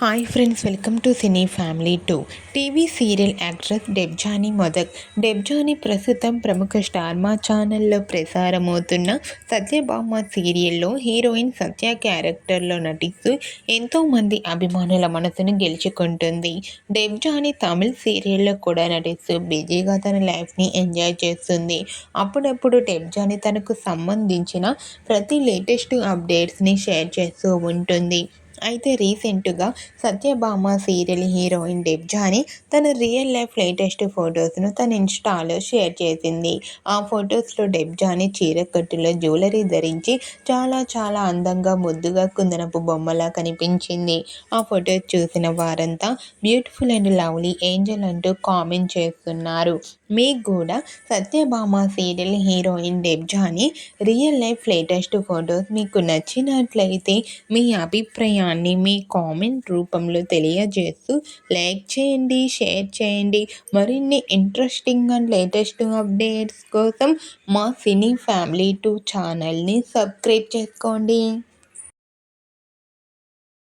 Hi friends, welcome to cine family 2. TV serial actress Debjani Modak. Debjani ప్రస్తుతం ప్రముఖ star మా ఛానల్లో ప్రసారమవుతున్న సత్యభామ సీరియల్లో హీరోయిన్ సత్య క్యారెక్టర్లో నటిస్తూ ఎంతోమంది అభిమానుల మనసును గెలుచుకుంటుంది. డెబ్జానీ తమిళ్ సీరియల్లో కూడా నటిస్తూ బిజీగా తన లైఫ్ని ఎంజాయ్ చేస్తుంది. అప్పుడప్పుడు డెబ్జానీ తనకు సంబంధించిన ప్రతి లేటెస్ట్ అప్డేట్స్ని షేర్ చేస్తూ ఉంటుంది. అయితే రీసెంట్గా సత్యభామ సీరియల్ హీరోయిన్ డెబ్జానీ తన రియల్ లైఫ్ లేటెస్ట్ ఫొటోస్ను తన ఇన్స్టాలో షేర్ చేసింది. ఆ ఫొటోస్లో డెబ్జానీ చీరకట్టులో జ్యువెలరీ ధరించి చాలా చాలా అందంగా ముద్దుగా కుందనపు బొమ్మలా కనిపించింది. ఆ ఫొటోస్ చూసిన వారంతా బ్యూటిఫుల్ అండ్ లవ్లీ ఏంజల్ అంటూ కామెంట్ చేస్తున్నారు. మీకు కూడా Satyabhama serial heroine Debjani real life latest photos మీకు నచ్చినట్లయితే మీ అభిప్రాయాన్ని మీ కామెంట్ రూపంలో తెలియజేస్తూ లైక్ చేయండి, షేర్ చేయండి. మరిన్ని ఇంట్రెస్టింగ్ అండ్ లేటెస్ట్ అప్డేట్స్ కోసం మా సినీ ఫ్యామిలీ 2 ఛానల్ని సబ్స్క్రైబ్ చేసుకోండి.